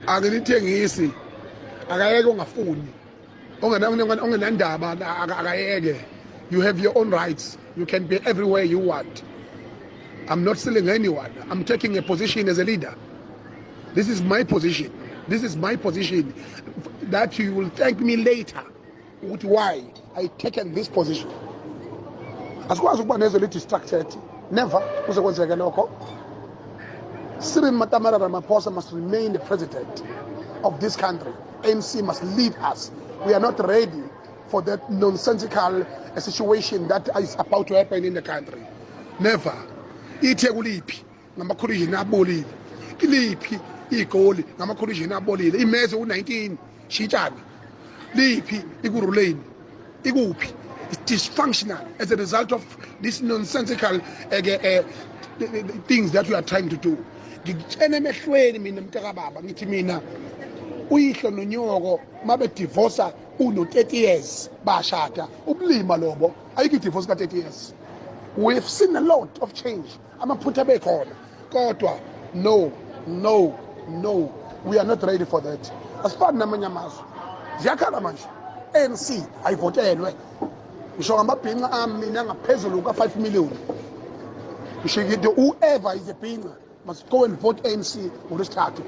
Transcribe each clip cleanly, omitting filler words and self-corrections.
Akulithengisi akayeke ongafuni ongenandaba akayeke. You have your own rights. You can be everywhere you want. I'm not selling anyone. I'm taking a position as a leader. This is my position. This is my position. That you will thank me later with why I taken this position. Asikwazi ukuba nezwe distracted. Never. Kuzokwenzeka lokho. Cyril Matamela Ramaphosa must remain the president of this country. ANC must lead us. We are not ready for that nonsensical situation that is about to happen in the country. Never. iThekuliphi ngamakhulishini abolile. Kiliphi igoli ngamakhulishini abolile. Imeze u19 shitshana. Liphi ikuruleni. Ikuphi. It's dysfunctional as a result of this nonsensical things that we are trying to do. Ngitshena emehlweni mina mntaka baba ngithi mina uyihlo nonyoko mabe divorce uno 30 years bashada ubulima lobo ayike divorce ka 30 years. We've seen a lot of change. Amaphutha bekhona kodwa no we are not ready for that. Asifani namanye amazwe ziyakhala manje ANC ayivotelwe ngisho ngamabhinqa ami mina ngaphezulu ka 5 million. Ngishikithi whoever is a bhinqa must go and vote ANC ngolwesithathu.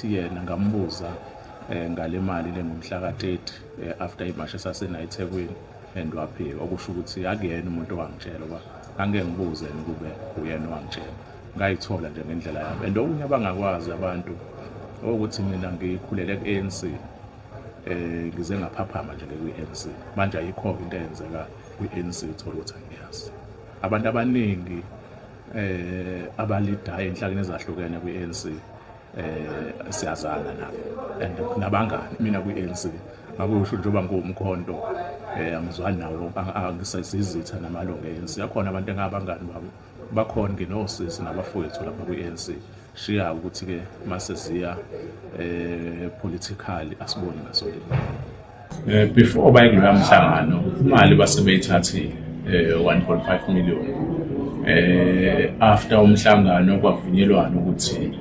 Yena ngambuza ngale mali lengumhla ka30 after imashe sasena eThekwini and waphika okusho ukuthi akuyena umuntu owangitshela oba angeke ngibuze kube uyena owangitshela ngayithola nje ngendlela yami and okunye abangakwazi abantu ukuthi mina ngikhulele ku-ANC ngize ngaphaphama nje ku-ANC manje ayikho into eyenzeka ku-ANC uthola ukuthi angiyazi abantu abaningi abalidayo enhlakeni ezahlukene ku-ANC siyazana nabo and nabangani mina ku-ANC ngakusho njengoba ngumkhonto angizwani nawo angisayizitha namalungu e-ANC yakhona abantu engabangani babo bakhona nginosisi nabafowethu lapha ku-ANC shiya ukuthi ke mase ziya politically asiboni ngaso le before bayikuloya mhlangano imali basebeyithathile 1.5 million after umhlangano kwavunyelwana ukuthi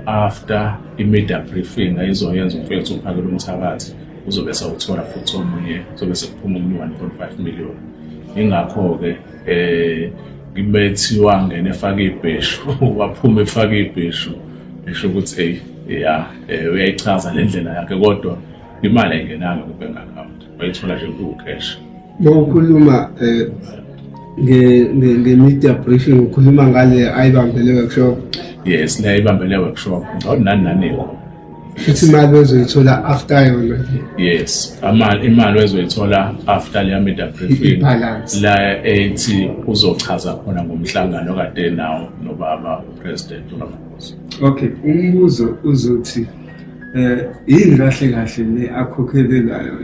after i-media briefing ayizoyenza umfethu uphakela umthakathi uzobe sawuthola futhi omunye uzobe sekuphuma omunye 1.5 million. Ingakho ke ngibethi wangena efaka ibheshu waphuma efaka ibheshu esho ukuthi uyayichaza le ndlela yakhe kodwa imali ayingenanga ku-bank account bayithola nje ku-cash. Ngokukhuluma nge-media briefing ukhuluma ngale ayibambele workshop. Yes, le ayibambele workshop nani futhi imali wezoyithola after yona. Yes, imali wezoyithola after le media briefing la ethi uzochaza khona ngomhlangano kade nawo nobaba president uRamaphosa. Okay, umbuzo uzothi yini kahle le akhokhelelayo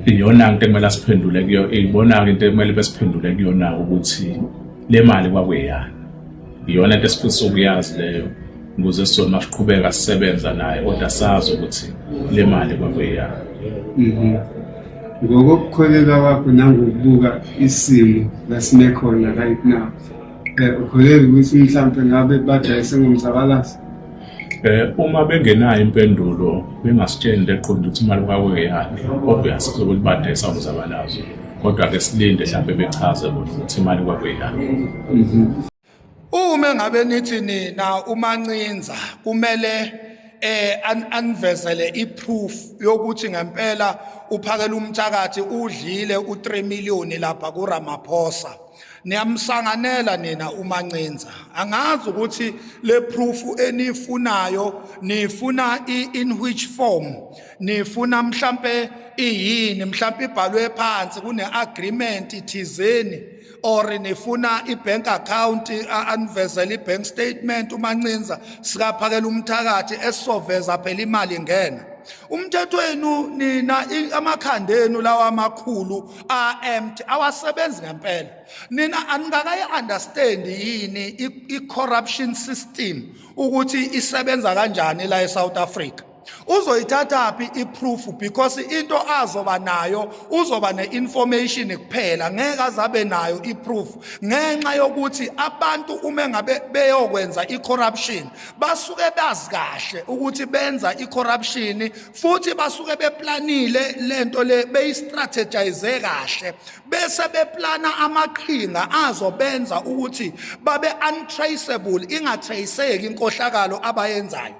iyona into ekumele siphendule kuyo ibona into ekumele besiphendule kuyona ukuthi le mali kwakweyani iyona into esifisa ukuyazi leyo ukuze sona siqhubeka sisebenza naye kodwa sazi ukuthi le mali kwakweyani. Ngokukholelwa kwakho nangokubuka isimo lasime khona right now ukholelwa ukuthi mhlawumbe ngabe badayise ngomzabalazo. Uma bengenayo impendulo bengasitsheni leqonda ukuthi imali kwakweyani obvious ukuthi badayisa ngomzabalazo kodwa ke silinde mhlawumbe bechaze ukuthi imali kwakweyani. Uma ngabe nithi nina uMancinza kumele anvezele iproof yokuthi ngempela uphakela umthakathi udlile u3 million lapha kuRamaphosa niyamsanganela nina uMancinza angazi ukuthi le proof enifunayo nifuna in which form nifuna mhlambe iyini mhlambe ibhalwe phansi kune agreement ithizeni or nifuna ibank account anvezela ibank statement uMancinza sikaphakela umthakathi esizoveza phela imali ngena. Umthetho wenu nina amakhandenu lawa amakhulu empty awasebenzi ngempela. Nina aningakayi understand yini i corruption system ukuthi isebenza kanjani la eSouth Africa. Uzoyithatha phi iproof because into azoba nayo uzoba ne-information kuphela ngeke azabe nayo iproof ngenxa yokuthi abantu uma ngabe beyokwenza i-corruption basuke bazi kahle ukuthi benza i-corruption futhi basuke beplanile lento le beyistrategize kahle bese beplana amaqhinga azobenza ukuthi babe untraceable ingatraceki inkohlakalo abayenzayo.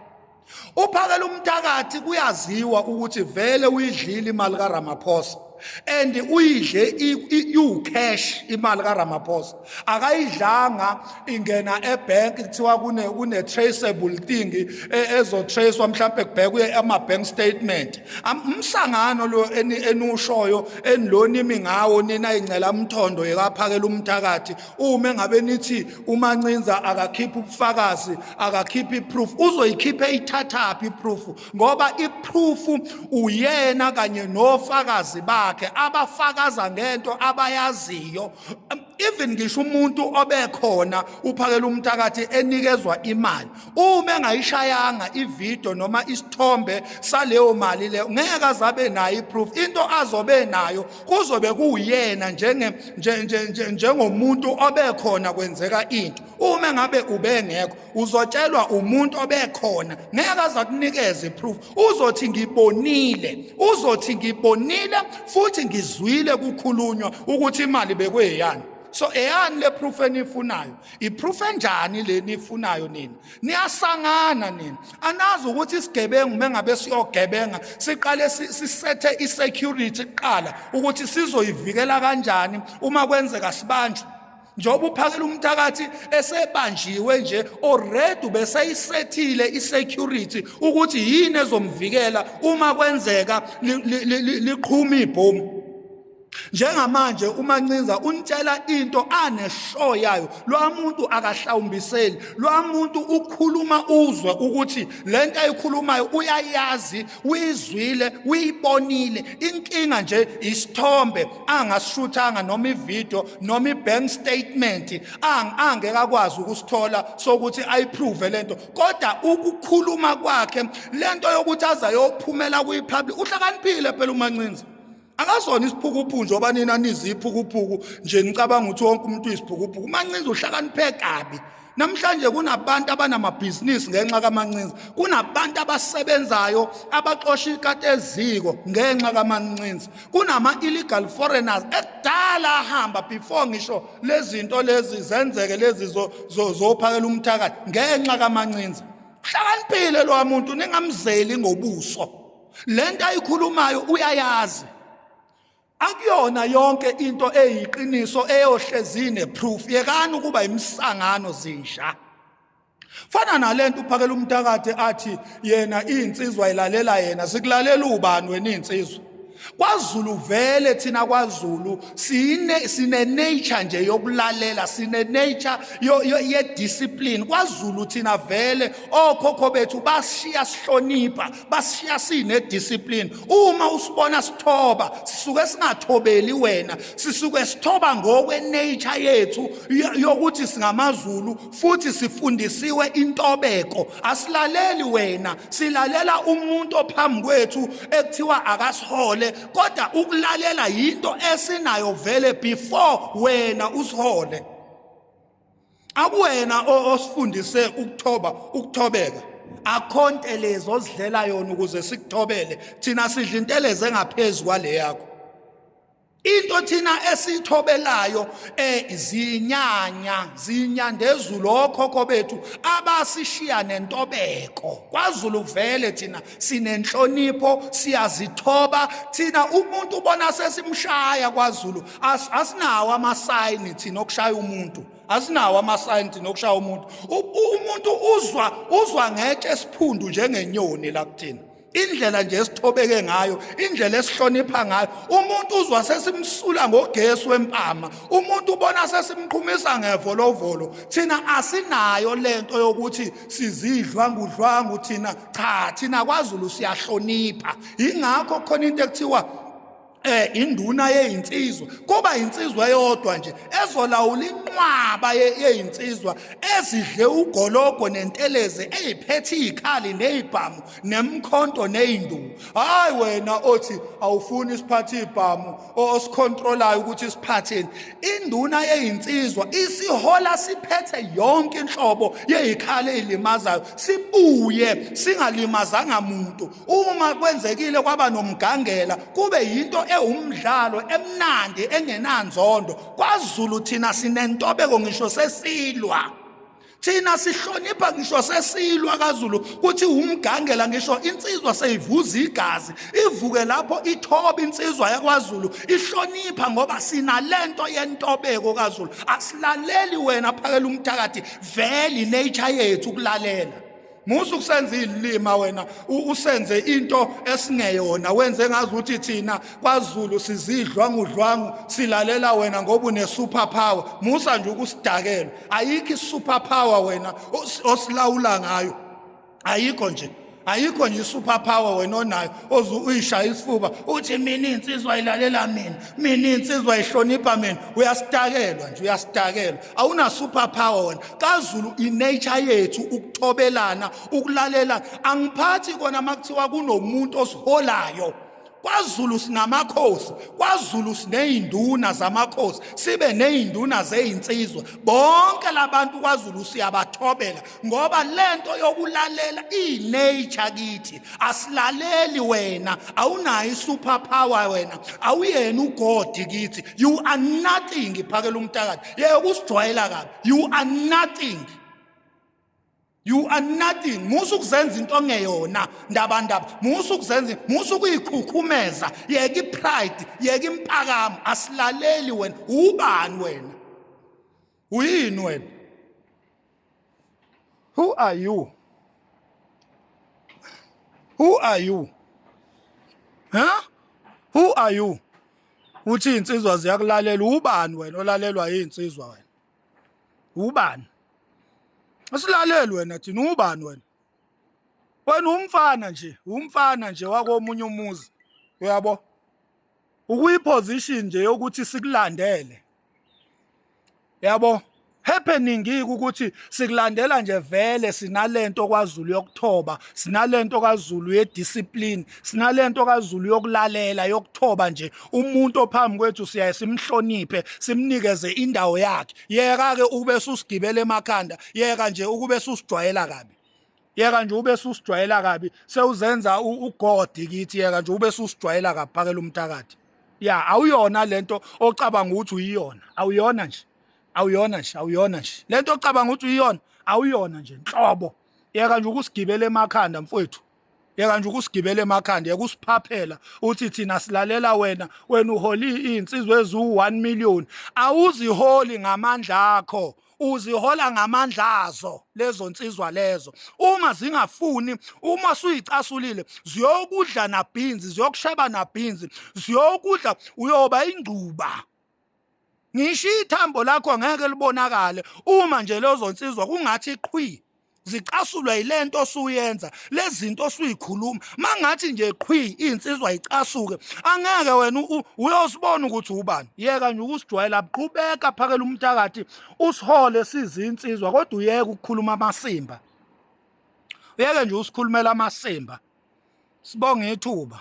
Uphakela umthakathi kuyaziwa ukuthi vele uyidlile imali kaRamaphosa and uyidle cash imali kaRamaphosa akayidlanga ingena ebank kuthiwa kune traceable thing ezotracewa mhlambe kubhekwe ama bank statement umsangano lo enushoyo enilonimi ngawo nina ingcela umthondo yekaphakela umthakathi uma ngabe nithi uMancinza akakhipha ubufakazi akakhipha iproof uzoyikhipha ithathaphi iproof ngoba iproof uyena kanye nofakazi bakhe abafakaza ngento abayaziyo. Even ngisho umuntu obekhona uphakela umthakathi enikezwa imali uma engayishayanga ivideo noma isithombe saleyo mali leyo ngeke azabe nayo iproof. Into azobe nayo kuzobe kuyena njengomuntu obekhona kwenzeka into. Uma ngabe ubengekho uzotshelwa umuntu obekhona ngeke azakunikeza iproof. Uzothi ngibonile futhi ngizwile kukhulunywa ukuthi imali bekweyani. So eyani le proof enifunayo? Iproof enjani le nifunayo nina? Niyasangana nina. Anazi ukuthi isigebengu mengabe siyogebenga siqale sisethe isecurity kuqala ukuthi sizoyivikela kanjani uma kwenzeka sibanjwe. Njoba uphakela umthakathi esebanjiwe nje already beseyisethile isecurity ukuthi yini ezomvikela uma kwenzeka liqhuma ibhomu. Njengamanje uMancinza untshela into aneshow yayo lo muntu akahlawumbiseli lo muntu ukhuluma uzwe ukuthi lento ayikhulumayo uyayazi uyizwile uyibonile inkinga nje isithombe angasishuthanga noma ivideo noma ibank statement angeke akwazi ukusithola sokuthi ayiprove lento kodwa ukukhuluma kwakhe lento yokuthi azayophumela kuyipublic uhlakaniphile phela uMancinza. Akazona isiphukuphuku njoba nina niziphukuphuku nje nicabanga ukuthi wonke umuntu uyisiphukuphuku. uMancinza uhlakaniphe kabi. Namhlanje kunabantu abanamabhizinisi ngenxa kaMancinza. Kunabantu abasebenzayo abaxosha ikati eziko ngenxa kaMancinza. Kunama illegal foreigners ekudala ahamba before ngisho lezinto lezi zenzeke lezi zophakela umthakathi ngenxa kaMancinza. Uhlakaniphile lo muntu ningamzeli ngobuso. Lento ayikhulumayo uyayazi. Akuyona yonke into eyiqiniso eyohlezine proof yekani ukuba imsangano zinja. Fana nalento uphakela umthakathi athi yena insizwa ilalela yena sikulalela ubani wena insizwa. KwaZulu vele thina KwaZulu sine nature nje yokulalela sine nature ye discipline. KwaZulu thina vele okhokho bethu bashiya sihlonipha bashiya sine discipline. Uma usibona sithoba sisuke singathobeli wena sisuke sithoba ngokwe nature yethu yokuthi singamaZulu futhi sifundisiwe intobeko. Asilaleli wena silalela umuntu ophambi kwethu ekuthiwa akasihole kodwa ukulalela into esinayo vele before wena usihole. Akuwena osifundise ukuthobeka. Akhonte lezo ozidlela yona ukuze sikuthobele thina sidla inteleze engaphezulu kwale yakho. Into thina esithobelayo zinyandezulu okhokho bethu abasishiya nentobeko. KwaZulu vele thina sinenhlonipho siyazithoba thina umuntu ubona sesimshaya KwaZulu asinawo amasayini thina okushaya umuntu. Asinawo amasayini thina okushaya umuntu. Umuntu uzwa ngeke esiphundu njengenyoni la kuthina. Indlela nje esithobeke ngayo indlela esihlonipha ngayo umuntu uzwa sesimsula ngogesi wempama umuntu ubona sesimqhumisa ngevolovolo thina asinayo lento yokuthi sizidlwangudlwangu thina cha thina KwaZulu siyahlonipha ingakho khona into ekuthiwa induna yeyinsizwa kuba insizwa eyodwa nje ezolawula inqwaba yeyinsizwa ezidle ugologo nenteleze eziphethe izikhali nezibhamu nemkhonto neinduku. Hayi wena othi awufuni isiphathe izibhamu osicontrolayo ukuthi siphatheni. Induna yeyinsizwa isihola siphethe yonke inhlobo yezikhali ezilimazayo sibuye singalimazanga umuntu. Uma kwenzekile kwaba nomgangela kube yinto umdlalo emnandi engenanzondo. KwaZulu thina sinentobeko ngisho sesilwa. Thina sihlonipha ngisho sesilwa kaZulu kuthi umgangela ngisho insizwa seyivuza igazi ivuke lapho ithoba insizwa yakwaZulu ihlonipha ngoba sinalento yentobeko kaZulu. Asilaleli wena phakela umthakathi vele nature yethu ukulalela. Musu kusenza ilima wena usenze into esingeyona wenze ngazi ukuthi thina kwaZulu sizidlwangudlwangu silalela wena ngoba une super power. Musa nje ukusidakela ayikho super power wena osilawula ngayo. Ayikho nje super power wena onayo uyishaya isifuba uthi mina insizwa ilalela mina insizwa ihlonipha mina. Uyasidakelwa awuna super power wena. KwaZulu inature yethu ukuthobelana ukulalela. Angiphathi kona makuthiwa kunomuntu osiholayo. KwaZulu sinamakhosi, KwaZulu sineyinduna zamakhosi, sibe neyinduna zeyinsizwa. Bonke labantu KwaZulu siyabathobela ngoba lento yokulalela inature kithi. Asilaleli wena, awunayo isuper power wena, awuyena uGod kithi. You are nothing phakela umthakathi. Yeke kusijwayela kabi. You are nothing. You are nothing. Musu kuzenza into ngeyona ndaba. Musu kuyikhukhumeza. Yeke pride, yeke impakamo. Asilaleli wena. Ubani wena? Uyini wena? Who are you? Who are you? Huh? Who are you? Uthi insizwa ziyakulalela. Ubani wena olalelwa yinsizwa wena? Ubani? Asilaleli wena thina ubani wena? Wena umfana nje wakomunye umuzi. Uyabo? Ukuyiposition nje yokuthi sikulandele. Yabo? Happening ukuthi sikulandela nje vele sinalento KwaZulu yokuthoba, sinalento KwaZulu yediscipline, sinalento KwaZulu yokulalela yokuthoba nje. Umuntu ophambi kwethu siyaye simhloniphe, simnikeze indawo yakhe. Yeka ke ube susigibele emakhanda, yeka nje ukube susijwayela kabi. Yeka nje ube susijwayela kabi, sewuzenza uGod kithi. Yeka nje ube susijwayela kabi phakela umthakathi. Ya, awuyona lento ocabanga ukuthi uyiyona. Awuyona nje. Lento ocabanga ukuthi uyiyona, awuyona nje nhlobo. Yeka nje ukusigibela emakhanda mfowethu. Yeka nje ukusigibela emakhanda, yeka usiphaphela uthi thina silalela wena uholi insizwe ezu1 million. Awuziholi ngamandla akho. Uzihola ngamandla azo lezo nsizwa lezo. Uma zingafuni, uma suyicasulile, ziyokudla nabhinzi, ziyokusheba nabhinzi, ziyokudla uyoba ingcuba. Ngisho ithambo lakho ngeke libonakale uma nje lezo nsizwa kungathi qhwi zicasulwa yilento osuyenza, lezinto osuyikhuluma. Mangathi nje qhwi insizwa icasuke, angeke wena uyosibona ukuthi ubani. Yeka nje ukusijwayela, qhubeka phakela umthakathi usihole sizinsizwa kodwa uyeke ukukhuluma amasimba. Uyeke nje usikhulumela amasimba. Sibonge ithuba.